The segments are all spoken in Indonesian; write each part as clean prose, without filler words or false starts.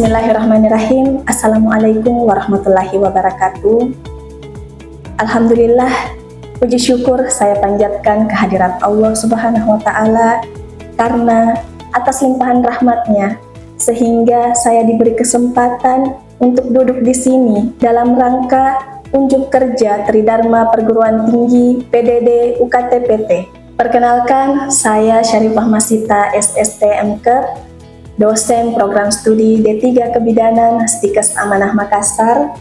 Bismillahirrahmanirrahim. Assalamualaikum warahmatullahi wabarakatuh. Alhamdulillah, puji syukur saya panjatkan kehadirat Allah Subhanahu wa Ta'ala karena atas limpahan rahmatnya sehingga saya diberi kesempatan untuk duduk di sini dalam rangka unjuk kerja Tridharma Perguruan Tinggi PDD UKT-PT. Perkenalkan, saya Syarifah Masita SST MKep, dosen program studi D3 Kebidanan Stikes Amanah Makassar.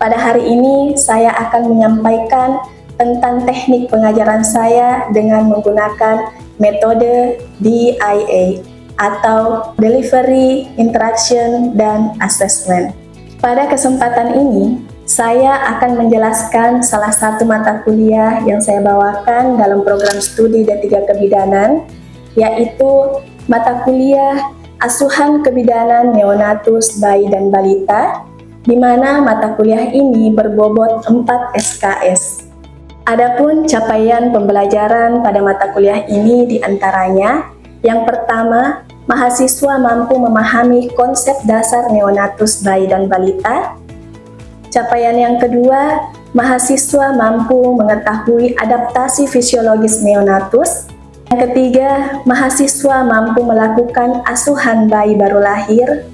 Pada hari ini saya akan menyampaikan tentang teknik pengajaran saya dengan menggunakan metode DIA atau Delivery, Interaction, dan Assessment. Pada kesempatan ini, saya akan menjelaskan salah satu mata kuliah yang saya bawakan dalam program studi D3 Kebidanan, yaitu mata kuliah Asuhan Kebidanan Neonatus, Bayi dan Balita, di mana mata kuliah ini berbobot 4 SKS. Adapun capaian pembelajaran pada mata kuliah ini diantaranya, yang pertama, mahasiswa mampu memahami konsep dasar neonatus, bayi dan balita. Capaian yang kedua, mahasiswa mampu mengetahui adaptasi fisiologis neonatus. Yang ketiga, mahasiswa mampu melakukan asuhan bayi baru lahir.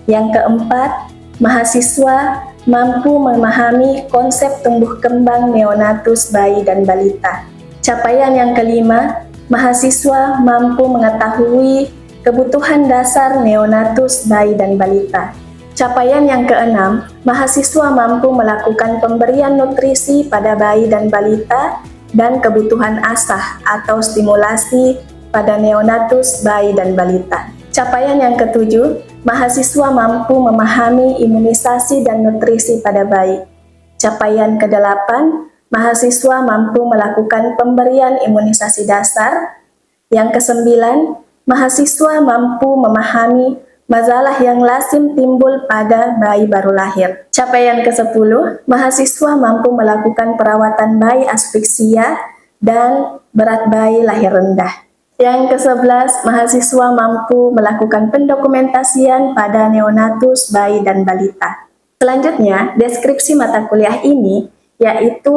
Yang keempat, mahasiswa mampu memahami konsep tumbuh kembang neonatus, bayi dan balita. Capaian yang kelima, mahasiswa mampu mengetahui kebutuhan dasar neonatus, bayi dan balita. Capaian yang keenam, mahasiswa mampu melakukan pemberian nutrisi pada bayi dan balita dan kebutuhan asah atau stimulasi pada neonatus, bayi dan balita. Capaian yang ketujuh, mahasiswa mampu memahami imunisasi dan nutrisi pada bayi. Capaian kedelapan, mahasiswa mampu melakukan pemberian imunisasi dasar. Yang kesembilan, mahasiswa mampu memahami masalah yang lazim timbul pada bayi baru lahir. Capaian ke-10, mahasiswa mampu melakukan perawatan bayi asfiksia dan berat bayi lahir rendah. Yang ke-11, mahasiswa mampu melakukan pendokumentasian pada neonatus, bayi dan balita. Selanjutnya, deskripsi mata kuliah ini yaitu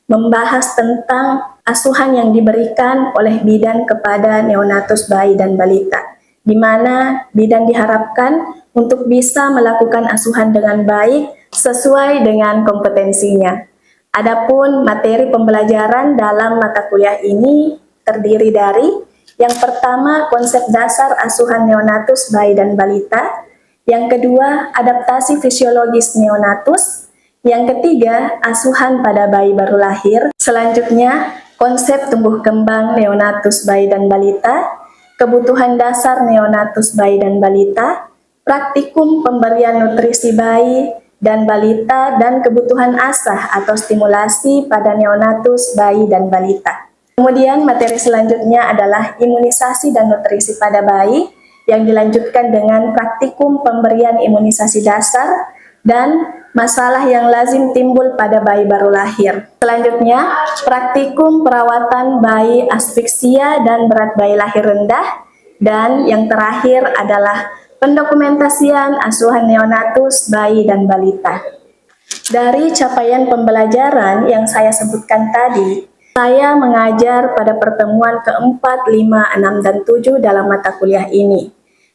membahas tentang asuhan yang diberikan oleh bidan kepada neonatus, bayi dan balita, di mana bidan diharapkan untuk bisa melakukan asuhan dengan baik sesuai dengan kompetensinya. Adapun materi pembelajaran dalam mata kuliah ini terdiri dari yang pertama, konsep dasar asuhan neonatus, bayi dan balita. Yang kedua, adaptasi fisiologis neonatus. Yang ketiga, asuhan pada bayi baru lahir. Selanjutnya, konsep tumbuh kembang neonatus, bayi dan balita. Kebutuhan dasar neonatus, bayi dan balita, praktikum pemberian nutrisi bayi dan balita, dan kebutuhan asah atau stimulasi pada neonatus, bayi dan balita. Kemudian materi selanjutnya adalah imunisasi dan nutrisi pada bayi, yang dilanjutkan dengan praktikum pemberian imunisasi dasar dan masalah yang lazim timbul pada bayi baru lahir. Selanjutnya, praktikum perawatan bayi asfiksia dan berat bayi lahir rendah. Dan yang terakhir adalah pendokumentasian asuhan neonatus, bayi dan balita. Dari capaian pembelajaran yang saya sebutkan tadi, saya mengajar pada pertemuan ke-4, 5, 6, dan 7 dalam mata kuliah ini.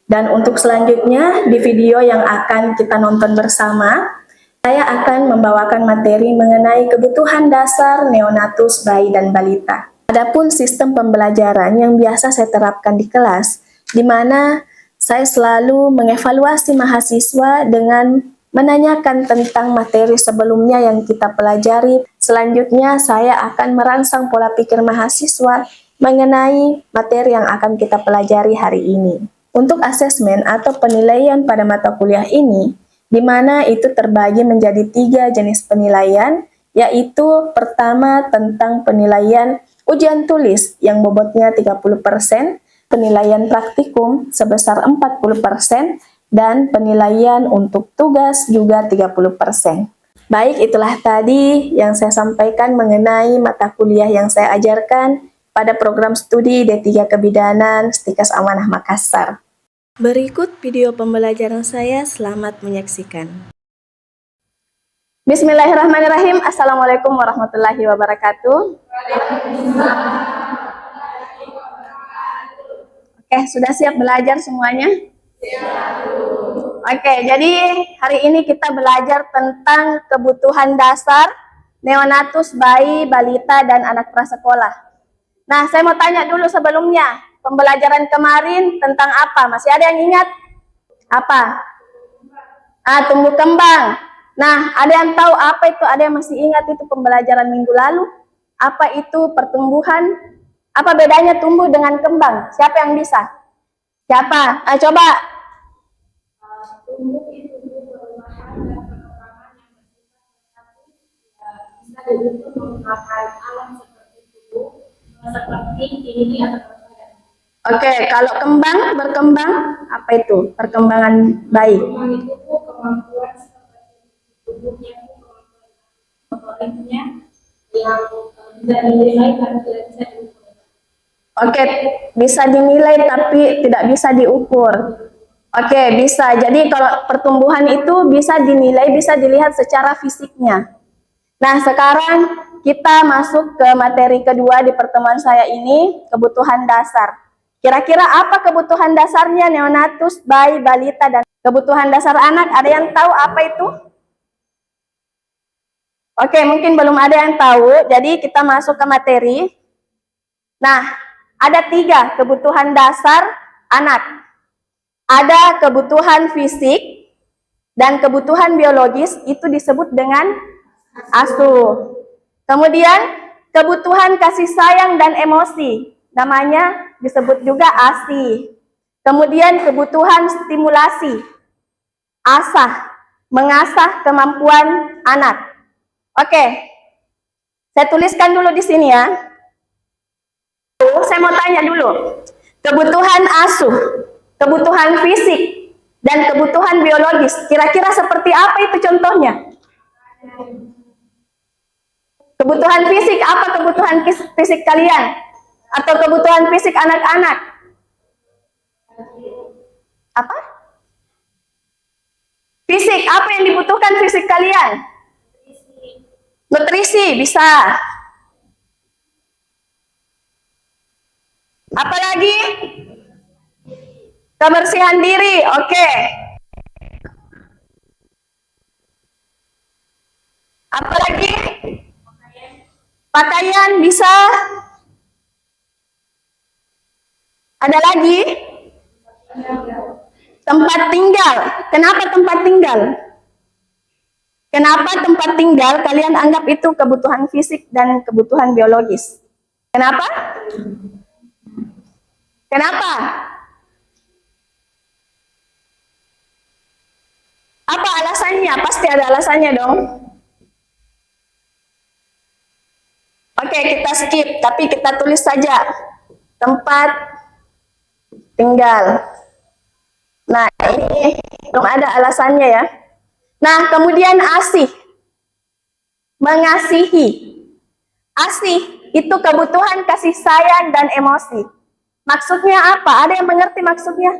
Dan untuk selanjutnya, di video yang akan kita nonton bersama, saya akan membawakan materi mengenai kebutuhan dasar neonatus, bayi dan balita. Adapun sistem pembelajaran yang biasa saya terapkan di kelas, di mana saya selalu mengevaluasi mahasiswa dengan menanyakan tentang materi sebelumnya yang kita pelajari. Selanjutnya, saya akan merangsang pola pikir mahasiswa mengenai materi yang akan kita pelajari hari ini. Untuk asesmen atau penilaian pada mata kuliah ini, di mana itu terbagi menjadi 3 jenis penilaian, yaitu pertama tentang penilaian ujian tulis yang bobotnya 30%, penilaian praktikum sebesar 40%, dan penilaian untuk tugas juga 30%. Baik, itulah tadi yang saya sampaikan mengenai mata kuliah yang saya ajarkan pada program studi D3 Kebidanan Stikes Amanah Makassar. Berikut video pembelajaran saya, selamat menyaksikan. Bismillahirrahmanirrahim. Assalamualaikum warahmatullahi wabarakatuh. Oke, sudah siap belajar semuanya? Oke, jadi hari ini kita belajar tentang kebutuhan dasar neonatus, bayi, balita, dan anak prasekolah. Nah, saya mau tanya dulu sebelumnya, pembelajaran kemarin tentang apa? Masih ada yang ingat? Apa? Tumbuh kembang. Nah, ada yang tahu apa itu? Ada yang masih ingat itu pembelajaran minggu lalu? Apa itu pertumbuhan? Apa bedanya tumbuh dengan kembang? Siapa yang bisa? Siapa? Coba. Tumbuh itu perubahan dan perkembangan yang bisa diukur menggunakan alam seperti tubuh, seperti tinggi atau berat. Oke, kalau kembang berkembang, apa itu perkembangan bayi? Itu kemampuan seperti tubuhnya, motoriknya yang bisa dinilai tapi tidak bisa diukur. Oke, bisa dinilai tapi tidak bisa diukur. Oke, bisa. Jadi kalau pertumbuhan itu bisa dinilai, bisa dilihat secara fisiknya. Nah, sekarang kita masuk ke materi kedua di pertemuan saya ini, kebutuhan dasar. Kira-kira apa kebutuhan dasarnya neonatus, bayi, balita, dan kebutuhan dasar anak? Ada yang tahu apa itu? Oke, mungkin belum ada yang tahu, jadi kita masuk ke materi. Nah, ada 3 kebutuhan dasar anak. Ada kebutuhan fisik dan kebutuhan biologis, itu disebut dengan asuh. Kemudian kebutuhan kasih sayang dan emosi, namanya disebut juga ASI. Kemudian kebutuhan stimulasi, asah, mengasah kemampuan anak. Oke, saya tuliskan dulu di sini ya. Saya mau tanya dulu, kebutuhan asuh, kebutuhan fisik, dan kebutuhan biologis, kira-kira seperti apa itu contohnya? Kebutuhan fisik, apa kebutuhan fisik kalian? Atau kebutuhan fisik anak-anak? Apa? Fisik, apa yang dibutuhkan fisik kalian? Nutrisi, bisa. Apalagi? Kebersihan diri, oke. Apalagi? Pakaian, bisa. Ada lagi? Tempat tinggal. Kenapa tempat tinggal? Kenapa tempat tinggal kalian anggap itu kebutuhan fisik dan kebutuhan biologis? Kenapa? Kenapa? Apa alasannya? Pasti ada alasannya dong. Oke, kita skip, tapi kita tulis saja tempat tinggal. Nah, ini belum ada alasannya ya. Nah, kemudian asih. Mengasihi. Asih itu kebutuhan kasih sayang dan emosi. Maksudnya apa? Ada yang mengerti maksudnya?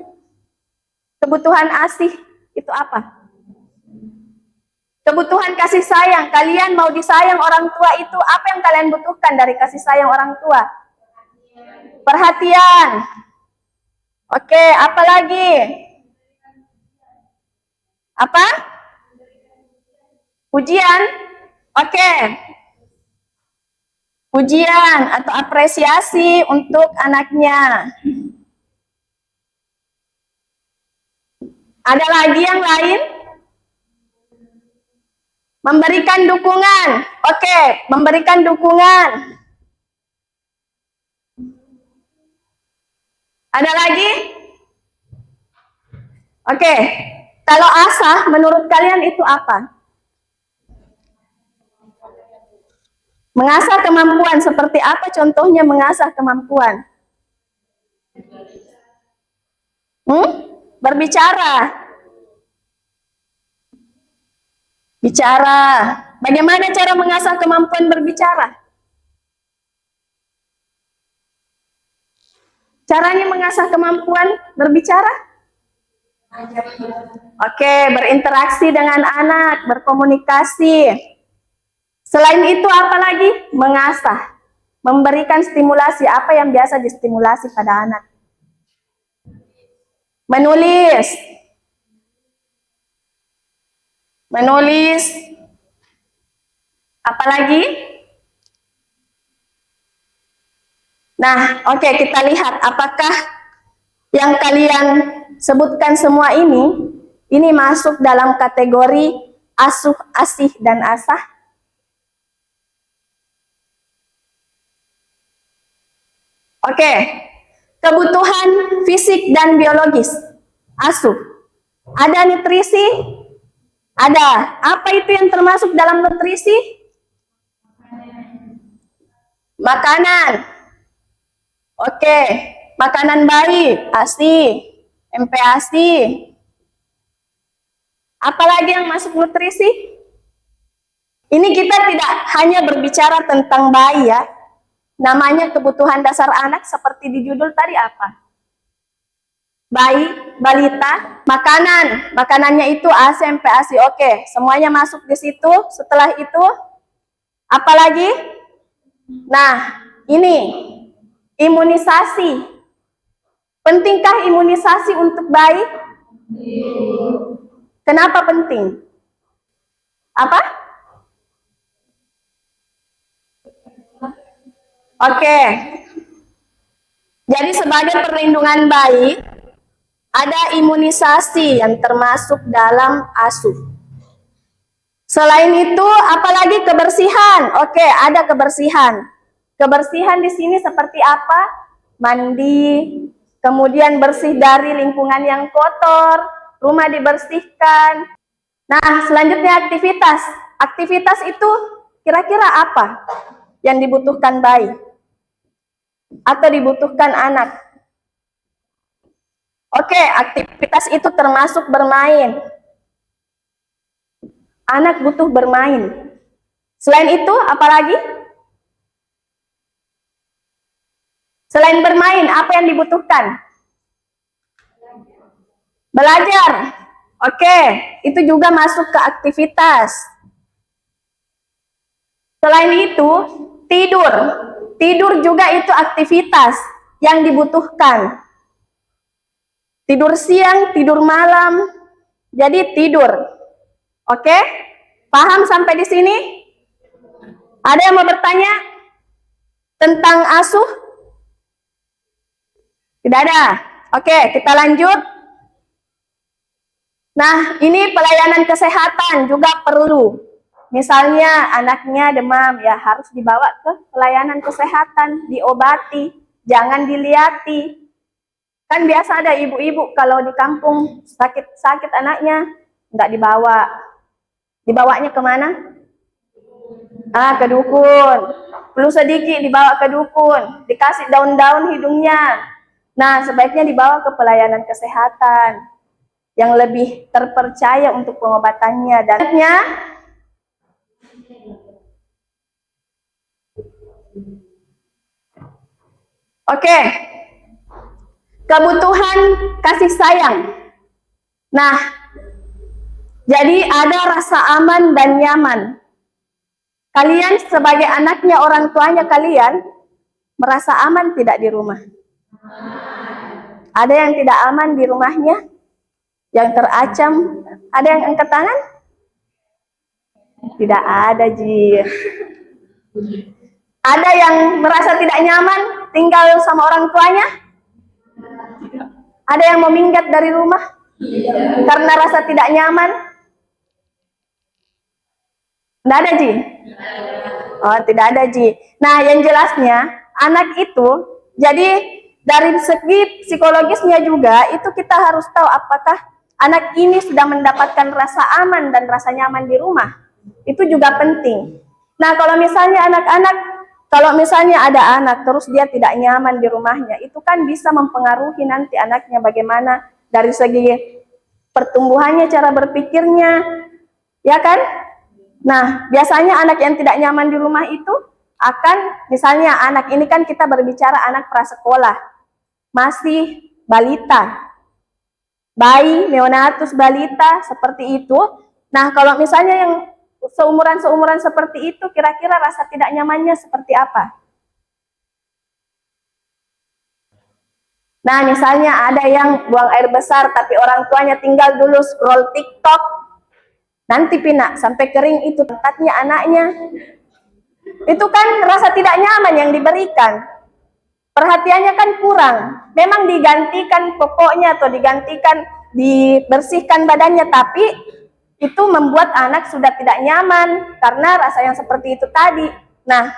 Kebutuhan asih itu apa? Kebutuhan kasih sayang. Kalian mau disayang orang tua itu, apa yang kalian butuhkan dari kasih sayang orang tua? Perhatian. Oke, apa lagi? Apa? Pujian. Oke. Pujian atau apresiasi untuk anaknya. Ada lagi yang lain? Memberikan dukungan. Oke, memberikan dukungan. Ada lagi? Oke, kalau asah menurut kalian itu apa? Mengasah kemampuan, seperti apa contohnya mengasah kemampuan? Berbicara. Bicara. Bagaimana cara mengasah kemampuan berbicara? Caranya mengasah kemampuan berbicara? Oke, berinteraksi dengan anak, berkomunikasi. Selain itu apa lagi? Mengasah, memberikan stimulasi. Apa yang biasa distimulasi pada anak? Menulis. Menulis. Apalagi? Nah, oke, kita lihat apakah yang kalian sebutkan semua ini masuk dalam kategori asuh, asih, dan asah. Oke, kebutuhan fisik dan biologis, asuh. Ada nutrisi? Ada. Apa itu yang termasuk dalam nutrisi? Makanan. Oke, makanan bayi, ASI, MPASI. Apalagi yang masuk nutrisi? Ini kita tidak hanya berbicara tentang bayi ya. Namanya kebutuhan dasar anak seperti di judul tadi apa? Bayi, balita, makanan. Makanannya itu ASI, MPASI. Oke, semuanya masuk di situ. Setelah itu, apalagi? Nah, ini imunisasi. Pentingkah imunisasi untuk bayi? Kenapa penting? Apa? Oke. Jadi sebagai perlindungan bayi, ada imunisasi yang termasuk dalam asuh. Selain itu, apalagi kebersihan. Oke, ada kebersihan. Kebersihan di sini seperti apa? Mandi, kemudian bersih dari lingkungan yang kotor, rumah dibersihkan. Nah, selanjutnya aktivitas. Aktivitas itu kira-kira apa yang dibutuhkan bayi atau dibutuhkan anak? Oke, aktivitas itu termasuk bermain. Anak butuh bermain. Selain itu, apalagi? Selain bermain, apa yang dibutuhkan? Belajar. Oke, itu juga masuk ke aktivitas. Selain itu, tidur. Tidur juga itu aktivitas yang dibutuhkan. Tidur siang, tidur malam, jadi tidur. Oke? Paham sampai di sini? Ada yang mau bertanya tentang asuh? Tidak ada. Oke, kita lanjut. Nah, ini pelayanan kesehatan juga perlu. Misalnya anaknya demam, ya harus dibawa ke pelayanan kesehatan, diobati, jangan diliati. Kan biasa ada ibu-ibu kalau di kampung sakit-sakit anaknya, nggak dibawa. Dibawanya kemana? Ke dukun. Perlu sedikit dibawa ke dukun, dikasih daun-daun hidungnya. Nah, sebaiknya dibawa ke pelayanan kesehatan yang lebih terpercaya untuk pengobatannya. Dan oke, kebutuhan kasih sayang. Nah, jadi ada rasa aman dan nyaman. Kalian sebagai anaknya orang tuanya kalian merasa aman tidak di rumah? Ada yang tidak aman di rumahnya? Yang terancam? Ada yang angkat tangan? Tidak ada, Ji. Ada yang merasa tidak nyaman tinggal sama orang tuanya? Ada yang mau minggat dari rumah karena rasa tidak nyaman? Tidak ada, Ji? Oh, tidak ada, Ji. Nah, yang jelasnya, anak itu, jadi dari segi psikologisnya juga, itu kita harus tahu apakah anak ini sudah mendapatkan rasa aman dan rasa nyaman di rumah. Itu juga penting. Nah, kalau misalnya kalau misalnya ada anak, terus dia tidak nyaman di rumahnya, itu kan bisa mempengaruhi nanti anaknya bagaimana dari segi pertumbuhannya, cara berpikirnya, ya kan? Nah, biasanya anak yang tidak nyaman di rumah itu akan, misalnya anak ini kan kita berbicara anak prasekolah, masih balita. bayi, neonatus, balita, seperti itu. Nah, kalau misalnya yang seumuran seperti itu, kira-kira rasa tidak nyamannya seperti apa? Nah, misalnya ada yang buang air besar, tapi orang tuanya tinggal dulu scroll TikTok, nanti pinak sampai kering itu tempatnya anaknya. Itu kan rasa tidak nyaman yang diberikan. Perhatiannya kan kurang. Memang digantikan pokoknya atau digantikan, dibersihkan badannya, tapi itu membuat anak sudah tidak nyaman karena rasa yang seperti itu tadi. Nah,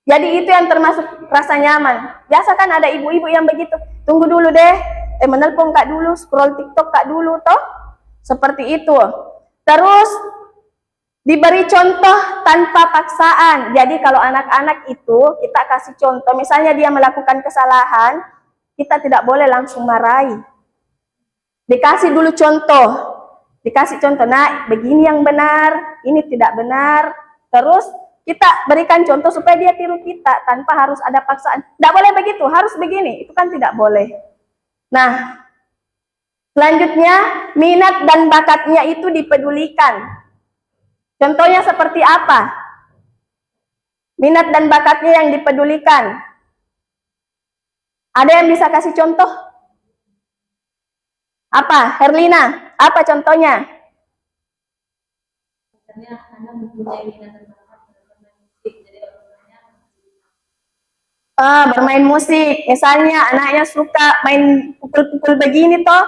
jadi itu yang termasuk rasa nyaman. Biasa kan ada ibu-ibu yang begitu, tunggu dulu deh, menelpon kak dulu, scroll TikTok kak dulu, toh seperti itu. Terus diberi contoh tanpa paksaan. Jadi kalau anak-anak itu kita kasih contoh, misalnya dia melakukan kesalahan, kita tidak boleh langsung marahi. Dikasih dulu contoh. Dikasih contoh, nah begini yang benar, ini tidak benar. Terus kita berikan contoh supaya dia tiru kita tanpa harus ada paksaan. Tidak boleh begitu, harus begini. Itu kan tidak boleh. Nah, selanjutnya minat dan bakatnya itu dipedulikan. Contohnya seperti apa? Minat dan bakatnya yang dipedulikan. Ada yang bisa kasih contoh? Apa, Herlina? Apa contohnya? Bermain musik. Misalnya anaknya suka main pukul-pukul begini toh,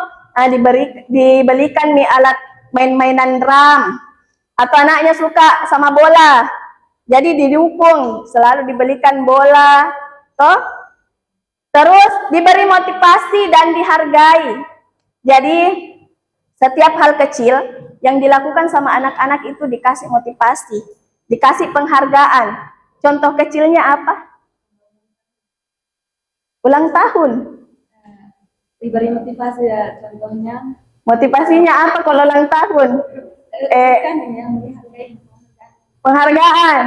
dibelikan nih alat main-mainan drum. Atau anaknya suka sama bola, jadi didukung, selalu dibelikan bola, toh. Terus diberi motivasi dan dihargai. Jadi setiap hal kecil yang dilakukan sama anak-anak itu dikasih motivasi, dikasih penghargaan. Contoh kecilnya apa? Ulang tahun. Diberi motivasi ya, contohnya. Motivasinya apa kalau ulang tahun? Penghargaan.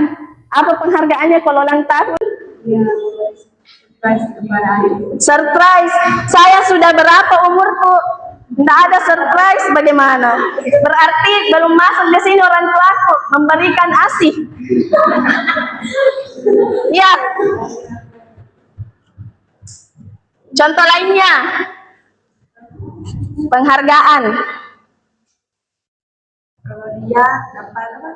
Apa penghargaannya kalau ulang tahun? Ya, surprise. Saya sudah berapa umurku? Tidak ada surprise bagaimana? Berarti belum masuk di sini orang tuaku memberikan ASI. Ya. Contoh lainnya, penghargaan. kalau dia apa?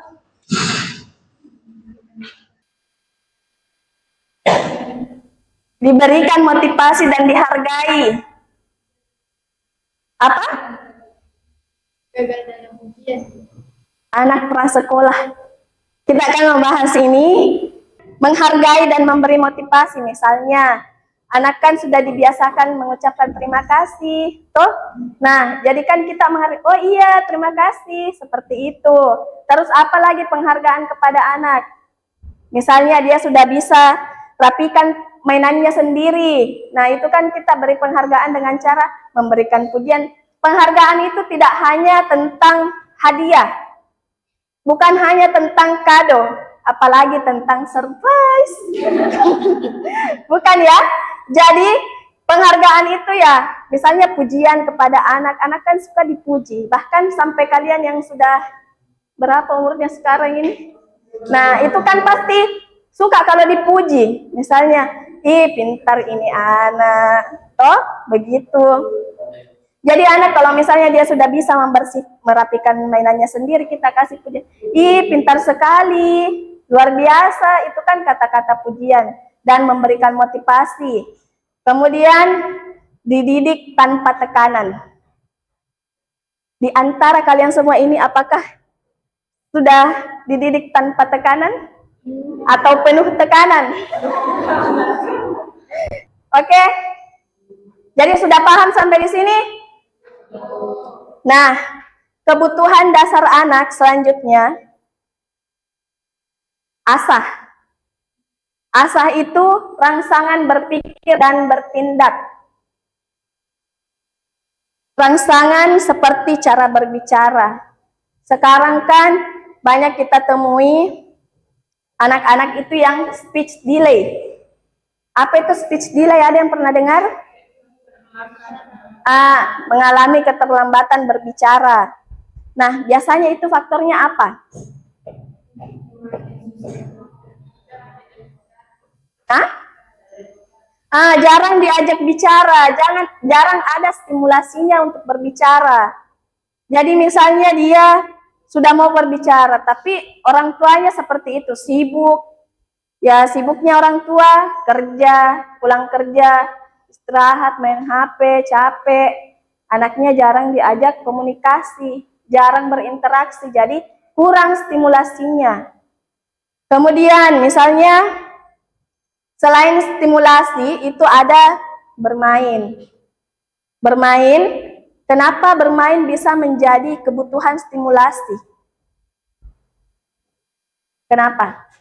Diberikan motivasi dan dihargai. Apa? Gagal dalam ujian. Anak prasekolah. Kita akan membahas ini, menghargai dan memberi motivasi. Misalnya, anak kan sudah dibiasakan mengucapkan terima kasih, toh? Nah, jadi kan kita menghargai, oh iya, terima kasih, seperti itu. Terus apa lagi penghargaan kepada anak? Misalnya dia sudah bisa rapikan mainannya sendiri. Nah, itu kan kita beri penghargaan dengan cara memberikan pujian. Penghargaan itu tidak hanya tentang hadiah, bukan hanya tentang kado, apalagi tentang surprise. Bukan ya? Jadi penghargaan itu ya, misalnya pujian kepada anak. Anak kan suka dipuji, bahkan sampai kalian yang sudah berapa umurnya sekarang ini. Nah, itu kan pasti suka kalau dipuji. Misalnya, ih pintar ini anak, toh begitu. Jadi anak kalau misalnya dia sudah bisa merapikan mainannya sendiri, kita kasih pujian. Ih pintar sekali, luar biasa, itu kan kata-kata pujian dan memberikan motivasi. Kemudian dididik tanpa tekanan. Di antara kalian semua ini apakah sudah dididik tanpa tekanan atau penuh tekanan? Oke? Jadi sudah paham sampai di sini? Nah, kebutuhan dasar anak selanjutnya asah. Asah itu rangsangan berpikir dan bertindak. Rangsangan seperti cara berbicara. Sekarang kan banyak kita temui anak-anak itu yang speech delay. Apa itu speech delay? Ada yang pernah dengar? mengalami keterlambatan berbicara. Nah, biasanya itu faktornya apa? Hah? Jarang diajak bicara, jarang ada stimulasinya untuk berbicara. Jadi misalnya dia sudah mau berbicara, tapi orang tuanya seperti itu, sibuk. Ya sibuknya orang tua, kerja, pulang kerja, istirahat, main HP, capek. Anaknya jarang diajak komunikasi, jarang berinteraksi, jadi kurang stimulasinya. Kemudian misalnya selain stimulasi itu ada bermain. Bermain, kenapa bermain bisa menjadi kebutuhan stimulasi? Kenapa?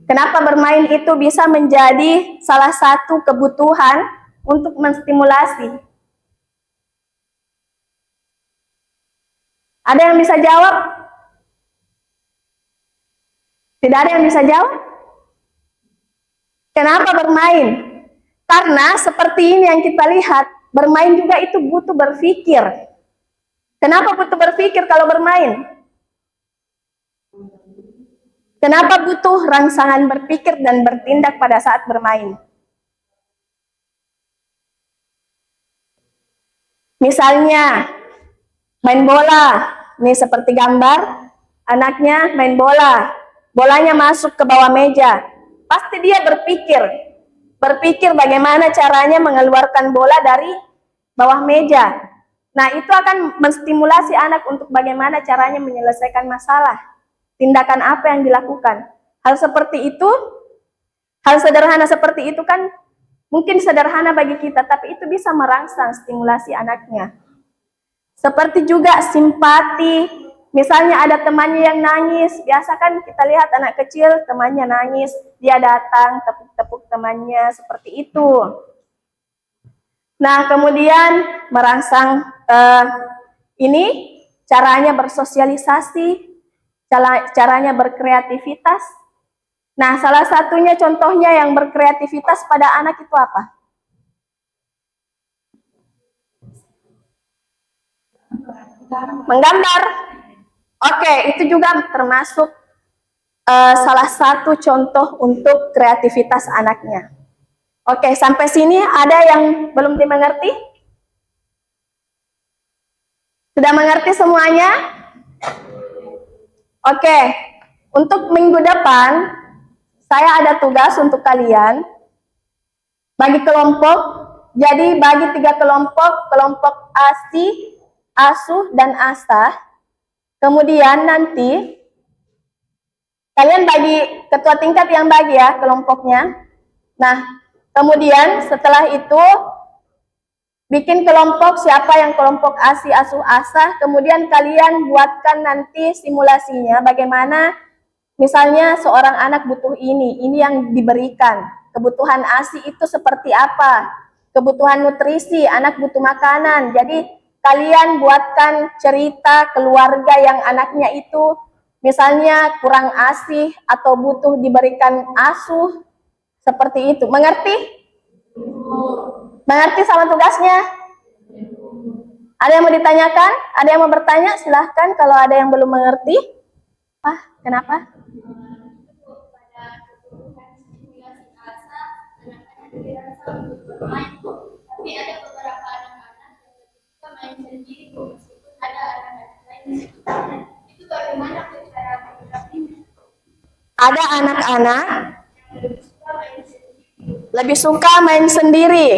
Kenapa bermain itu bisa menjadi salah satu kebutuhan untuk menstimulasi? Ada yang bisa jawab? Tidak ada yang bisa jawab? Kenapa bermain? Karena seperti ini yang kita lihat, bermain juga itu butuh berpikir. Kenapa butuh berpikir kalau bermain? Kenapa butuh rangsangan berpikir dan bertindak pada saat bermain? Misalnya, main bola. Ini seperti gambar, anaknya main bola. Bolanya masuk ke bawah meja. Pasti dia berpikir bagaimana caranya mengeluarkan bola dari bawah meja. Nah, itu akan menstimulasi anak untuk bagaimana caranya menyelesaikan masalah. Tindakan apa yang dilakukan. Hal seperti itu, hal sederhana seperti itu kan mungkin sederhana bagi kita, tapi itu bisa merangsang stimulasi anaknya. Seperti juga simpati. Misalnya ada temannya yang nangis, biasa kan kita lihat anak kecil temannya nangis, dia datang tepuk-tepuk temannya, seperti itu. Nah, kemudian merangsang ini caranya bersosialisasi, caranya berkreativitas. Nah, salah satunya contohnya yang berkreativitas pada anak itu apa? Menggambar. Oke, itu juga termasuk salah satu contoh untuk kreativitas anaknya. Oke, sampai sini ada yang belum dimengerti? Sudah mengerti semuanya? Oke, untuk minggu depan, saya ada tugas untuk kalian. Bagi kelompok, jadi bagi 3 kelompok, kelompok ASI, ASUH, dan ASA. Kemudian nanti kalian bagi ketua tingkat yang bagi ya kelompoknya. Nah, kemudian setelah itu bikin kelompok siapa yang kelompok ASI, ASUH, ASA. Kemudian kalian buatkan nanti simulasinya bagaimana misalnya seorang anak butuh ini yang diberikan. Kebutuhan ASI itu seperti apa? Kebutuhan nutrisi, anak butuh makanan. Jadi kalian buatkan cerita keluarga yang anaknya itu misalnya kurang ASI atau butuh diberikan ASUH, seperti itu. Mengerti? Mengerti sama tugasnya? Ada yang mau ditanyakan? Ada yang mau bertanya? Silahkan kalau ada yang belum mengerti. Kenapa? Tapi ada beberapa anak-anak yang main sendiri meskipun ada anak-anak lain di sekitarnya. Itu bagaimana cara menyikapinya? Ada anak-anak lebih suka main sendiri.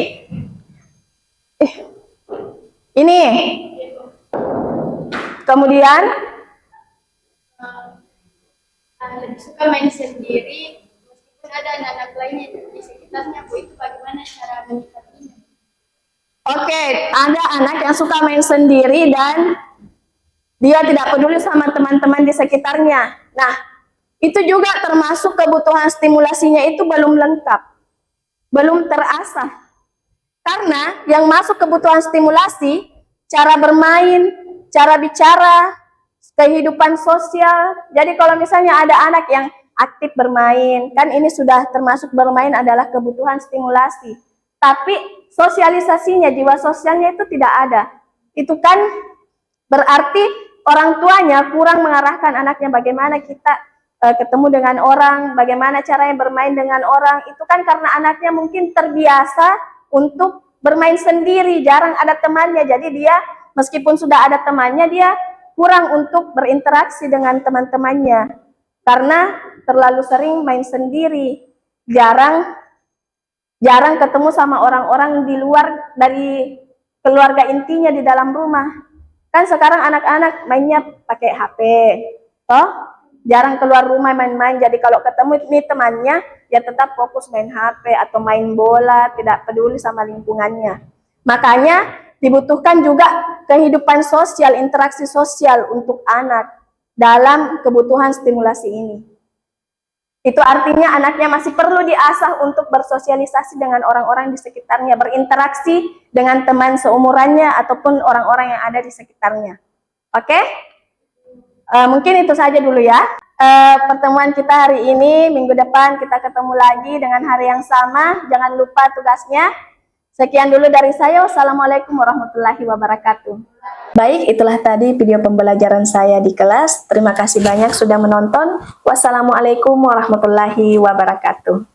Ini. Kemudian lebih suka main sendiri meskipun ada anak-anak lainnya di sekitarnya. Itu bagaimana cara menyikapinya? Oke, ada anak yang suka main sendiri dan dia tidak peduli sama teman-teman di sekitarnya. Nah, itu juga termasuk kebutuhan stimulasinya itu belum lengkap, belum terasah. Karena yang masuk kebutuhan stimulasi, cara bermain, cara bicara, kehidupan sosial. Jadi kalau misalnya ada anak yang aktif bermain, kan ini sudah termasuk bermain adalah kebutuhan stimulasi. tapi sosialisasinya, jiwa sosialnya itu tidak ada. Itu kan berarti orang tuanya kurang mengarahkan anaknya bagaimana kita ketemu dengan orang, bagaimana caranya bermain dengan orang. Itu kan karena anaknya mungkin terbiasa untuk bermain sendiri, jarang ada temannya. Jadi dia meskipun sudah ada temannya, dia kurang untuk berinteraksi dengan teman-temannya karena terlalu sering main sendiri, jarang ketemu sama orang-orang di luar dari keluarga intinya di dalam rumah. Kan sekarang anak-anak mainnya pakai HP, toh jarang keluar rumah main-main. Jadi kalau ketemu nih temannya, ya tetap fokus main HP atau main bola, tidak peduli sama lingkungannya. Makanya dibutuhkan juga kehidupan sosial, interaksi sosial untuk anak dalam kebutuhan stimulasi ini. Itu artinya anaknya masih perlu diasah untuk bersosialisasi dengan orang-orang di sekitarnya, berinteraksi dengan teman seumurannya ataupun orang-orang yang ada di sekitarnya. Oke? Mungkin itu saja dulu ya. Pertemuan kita hari ini, minggu depan kita ketemu lagi dengan hari yang sama. Jangan lupa tugasnya. Sekian dulu dari saya. Wassalamualaikum warahmatullahi wabarakatuh. Baik, itulah tadi video pembelajaran saya di kelas. Terima kasih banyak sudah menonton. Wassalamualaikum warahmatullahi wabarakatuh.